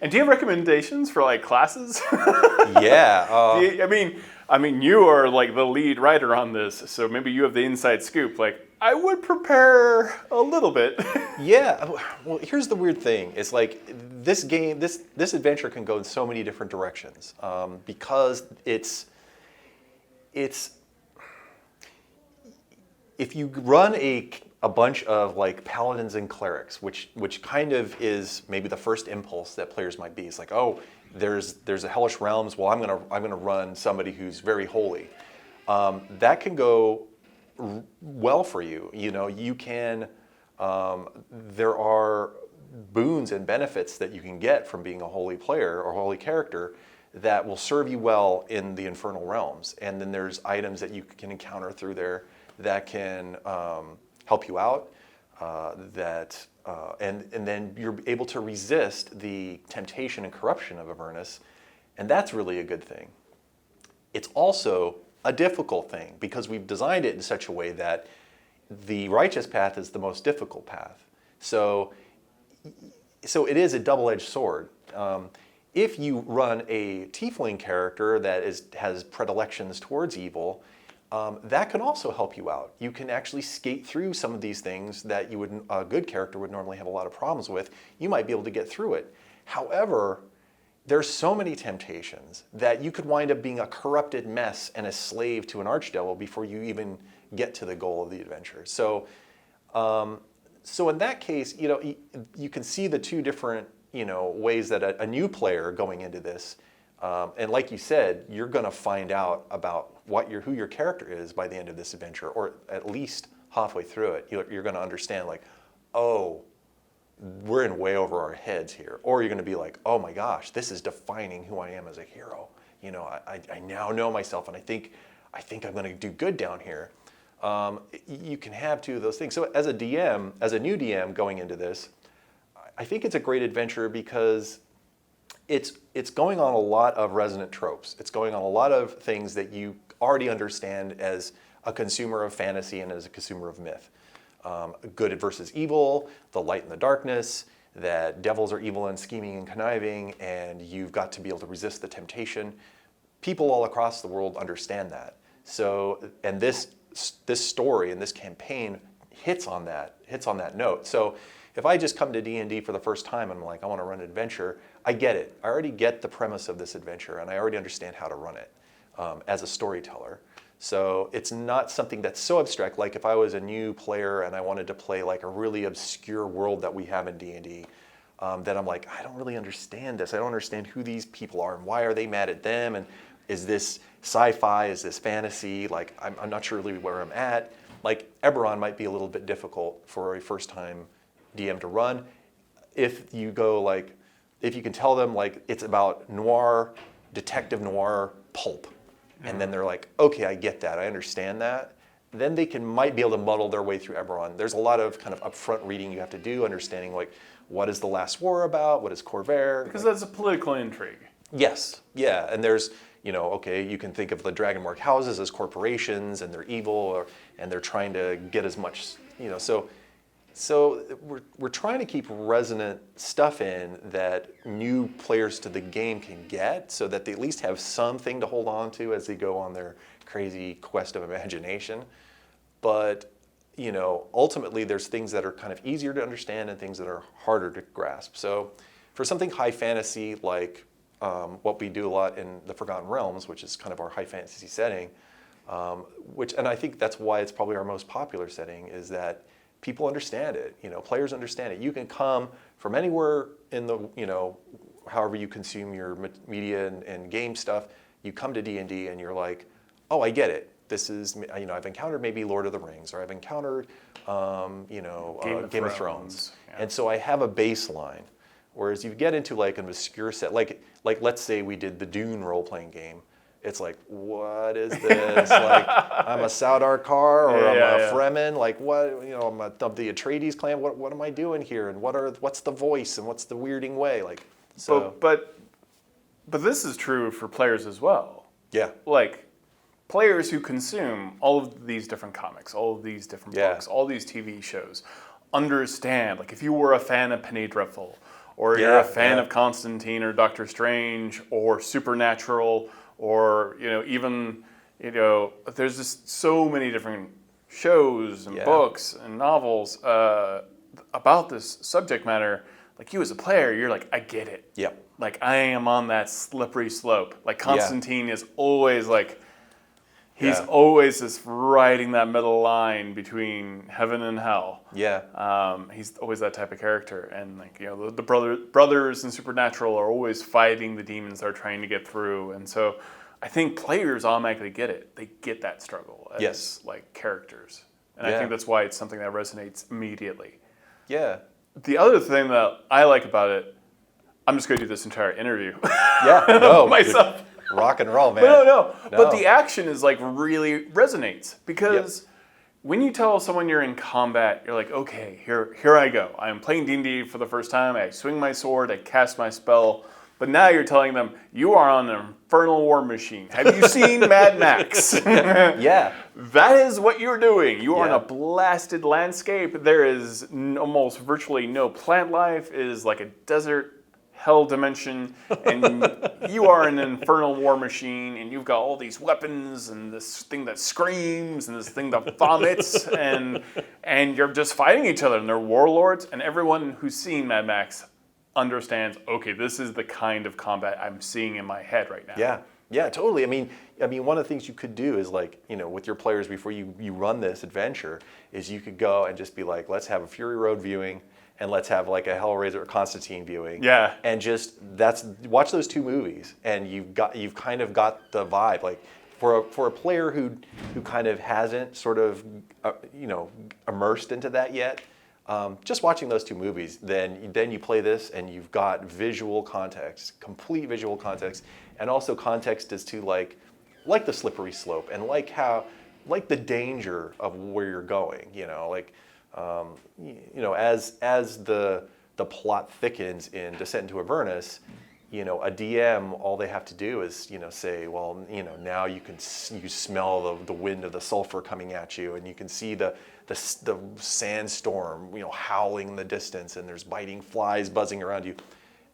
And do you have recommendations for like classes? Yeah. I mean, you are like the lead writer on this, so maybe you have the inside scoop. Like, I would prepare a little bit. Yeah. Well, here's the weird thing. It's like this game, this adventure can go in so many different directions because it's. If you run a bunch of like paladins and clerics, which kind of is maybe the first impulse that players might be. It's like, oh, there's a hellish realms. Well, I'm gonna run somebody who's very holy. That can go well for you. You know, you can. There are boons and benefits that you can get from being a holy player or holy character that will serve you well in the infernal realms. And then there's items that you can encounter through there that can help you out, and then you're able to resist the temptation and corruption of Avernus, and that's really a good thing. It's also a difficult thing because we've designed it in such a way that the righteous path is the most difficult path. So it is a double-edged sword. If you run a tiefling character that has predilections towards evil, that can also help you out. You can actually skate through some of these things that a good character would normally have a lot of problems with. You might be able to get through it. However, there's so many temptations that you could wind up being a corrupted mess and a slave to an archdevil before you even get to the goal of the adventure. So in that case, you know, you can see the two different, you know, ways that a new player going into this. And like you said, you're going to find out about who your character is by the end of this adventure, or at least halfway through it. You're going to understand, like, oh, we're in way over our heads here. Or you're going to be like, oh my gosh, this is defining who I am as a hero. You know, I now know myself, and I think I'm going to do good down here. You can have two of those things. So as a DM, as a new DM going into this, I think it's a great adventure because it's going on a lot of resonant tropes. It's going on a lot of things that you already understand as a consumer of fantasy and as a consumer of myth. Good versus evil, the light and the darkness, that devils are evil and scheming and conniving, and you've got to be able to resist the temptation. People all across the world understand that. So, and this story and this campaign hits on that note. So if I just come to D&D for the first time and I'm like, I want to run an adventure, I get it. I already get the premise of this adventure, and I already understand how to run it as a storyteller. So it's not something that's so abstract. Like if I was a new player and I wanted to play like a really obscure world that we have in D&D, then I'm like, I don't really understand this. I don't understand who these people are and why are they mad at them, and is this sci-fi, is this fantasy? Like I'm not sure really where I'm at. Like Eberron might be a little bit difficult for a first-time DM to run. If you can tell them like it's about noir, detective noir pulp, and then they're like, okay, I get that, I understand that, then they might be able to muddle their way through Eberron. There's a lot of kind of upfront reading you have to do, understanding like, what is the last war about, what is Corvair? Because that's a political intrigue. Yes, yeah, and there's, you know, okay, you can think of the Dragonmark houses as corporations, and they're evil, and they're trying to get as much, you know, so we're trying to keep resonant stuff in that new players to the game can get, so that they at least have something to hold on to as they go on their crazy quest of imagination. But, you know, ultimately there's things that are kind of easier to understand and things that are harder to grasp. So for something high fantasy like what we do a lot in the Forgotten Realms, which is kind of our high fantasy setting, and I think that's why it's probably our most popular setting, is that people understand it, you know, players understand it. You can come from anywhere in the, you know, however you consume your media and game stuff, you come to D&D and you're like, oh, I get it. This is, you know, I've encountered maybe Lord of the Rings, or I've encountered, Game of Thrones. Yeah. And so I have a baseline. Whereas you get into like an obscure set, like let's say we did the Dune role-playing game. It's like, what is this? Like, I'm a Saudar-Kar, or I'm a Fremen. Like, what? You know, I'm of the Atreides clan. What am I doing here? And what's the voice? And what's the weirding way? Like, so. But this is true for players as well. Yeah. Like, players who consume all of these different comics, all of these different books, all these TV shows, understand. Like, if you were a fan of Penny Dreadful, or you're a Yeah, fan yeah. of Constantine or Doctor Strange or Supernatural, or even there's just so many different shows and Yeah. books and novels about this subject matter. Like, you as a player, you're like, I get it. Yep. Like, I am on that slippery slope. Like, Constantine is always like, he's Yeah. always just riding that middle line between heaven and hell. Yeah. He's always that type of character, and like the brothers in Supernatural are always fighting the demons they're trying to get through, and so I think players automatically get it. They get that struggle as Yes. like characters, and Yeah. I think that's why it's something that resonates immediately. Yeah. The other thing that I like about it, I'm just going to do this entire interview Yeah. No. myself. Rock and roll, man. No. But No. the action is like really resonates, because when you tell someone you're in combat, you're like, okay, here I go. I'm playing D&D for the first time. I swing my sword, I cast my spell. But now you're telling them, you are on an infernal war machine. Have you seen Mad Max? Yeah. That is what you're doing. You are in Yeah. a blasted landscape. There is almost virtually no plant life. It is like a desert hell dimension, and you are an infernal war machine, and you've got all these weapons and this thing that screams and this thing that vomits, and you're just fighting each other, and they're warlords, and everyone who's seen Mad Max understands, okay, this is the kind of combat I'm seeing in my head right now. Yeah. Yeah, totally. I mean, one of the things you could do is like, with your players before you run this adventure, is you could go and just be like, let's have a Fury Road viewing, and let's have like a Hellraiser or Constantine viewing. Yeah. And just watch those two movies, and you've kind of got the vibe. Like for a player who kind of hasn't sort of immersed into that yet, just watching those two movies, then you play this and you've got visual context, complete visual context, and also context as to like the slippery slope, and like the danger of where you're going. As the plot thickens in Descent into Avernus, a DM, all they have to do is say, well, now you smell the wind of the sulfur coming at you, and you can see the sandstorm, howling in the distance, and there's biting flies buzzing around you,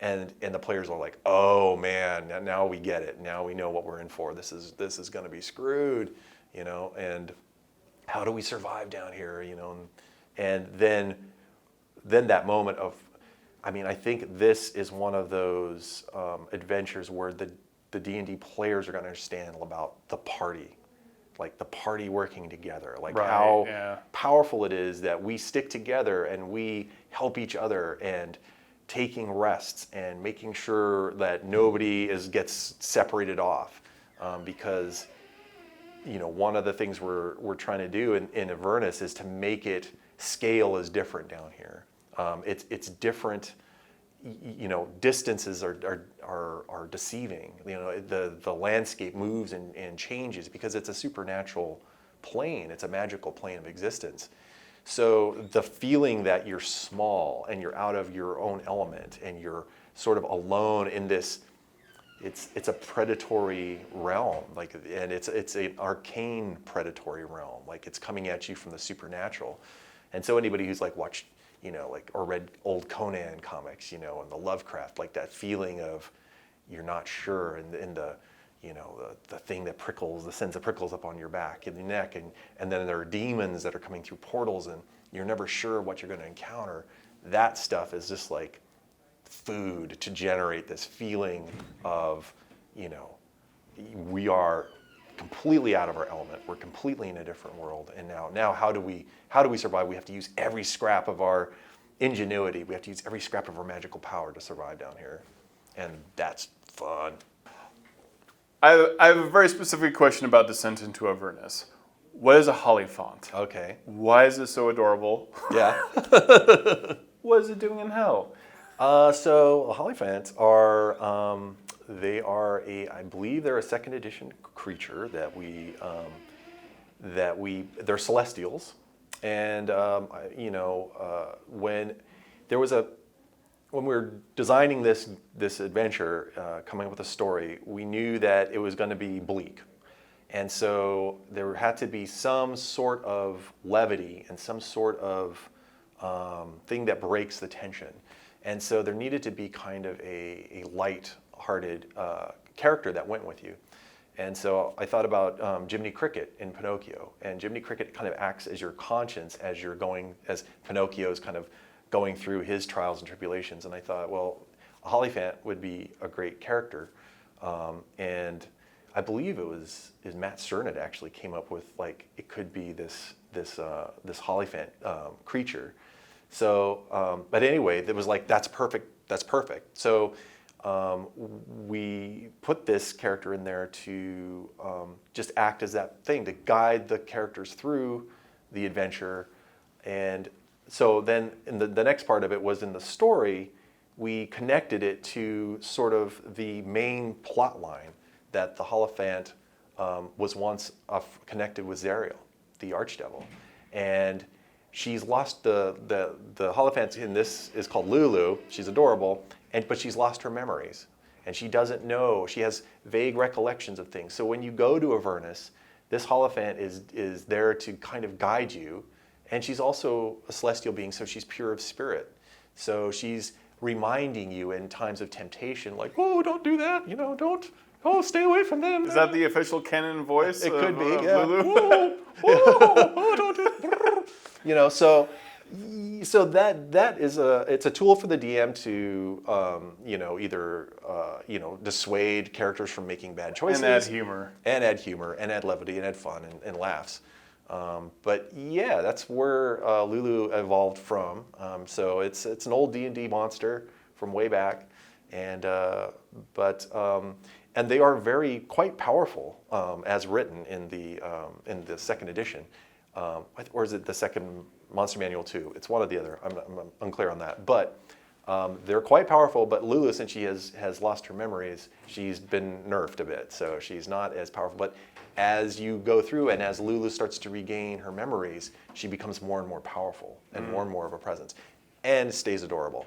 and the players are like, oh man, now we get it. Now we know what we're in for. This is going to be screwed, and how do we survive down here, and then that moment of, I think this is one of those adventures where the D&D players are going to understand about the party. Like the party working together, like how powerful it is that we stick together and we help each other, and taking rests and making sure that nobody gets separated off, because one of the things we're trying to do in Avernus is to make it scale is different down here. It's different. Distances are deceiving. The landscape moves and changes because it's a supernatural plane. It's a magical plane of existence. So the feeling that you're small and you're out of your own element and you're sort of alone in this, it's a predatory realm, and it's an arcane predatory realm. Like, it's coming at you from the supernatural. And so anybody who's watched or read old Conan comics, and the Lovecraft, like that feeling of you're not sure, and the thing that sends the prickles up on your back and your neck, and then there are demons that are coming through portals, and you're never sure what you're going to encounter. That stuff is just like food to generate this feeling of, we are completely out of our element. We're completely in a different world. And now how do we survive? We have to use every scrap of our ingenuity. We have to use every scrap of our magical power to survive down here. And that's fun. I have a very specific question about Descent into Avernus. What is a hollyphant? Okay. Why is it so adorable? Yeah. What is it doing in hell? So hollyphants are, I believe they're a second edition creature they're celestials. And, when we were designing this adventure, coming up with a story, we knew that it was going to be bleak. And so there had to be some sort of levity and some sort of thing that breaks the tension. And so there needed to be kind of a light-hearted character that went with you. And so I thought about Jiminy Cricket in Pinocchio. And Jiminy Cricket kind of acts as your conscience as Pinocchio's kind of going through his trials and tribulations. And I thought, well, a Hollyphant would be a great character. And I believe it was Matt Sternad actually came up with, like, it could be this Hollyphant creature. So, but anyway, it was like, that's perfect. So we put this character in there to just act as that thing, to guide the characters through the adventure. And so then in the next part of it was in the story, we connected it to sort of the main plot line that the Hollyphant was once connected with Zariel, the Archdevil. And she's lost the Hollyphant in this is called Lulu. She's adorable, but she's lost her memories. And she doesn't know, she has vague recollections of things. So when you go to Avernus, this Hollyphant is there to kind of guide you. And she's also a celestial being, so she's pure of spirit. So she's reminding you in times of temptation, like, oh, don't do that, stay away from them. Is that the official canon voice? It could be, yeah. Lulu? Whoa, don't do that. So that is it's a tool for the DM to either dissuade characters from making bad choices and add humor and add levity and add fun and laughs. But yeah, that's where Lulu evolved from. So it's an old D&D monster from way back, and they are quite powerful as written in the second edition, or is it the second Monster Manual 2? It's one or the other. I'm unclear on that, but they're quite powerful. But Lulu, since she has lost her memories, she's been nerfed a bit, so she's not as powerful. But as you go through and as Lulu starts to regain her memories, she becomes more and more powerful and more of a presence, and stays adorable.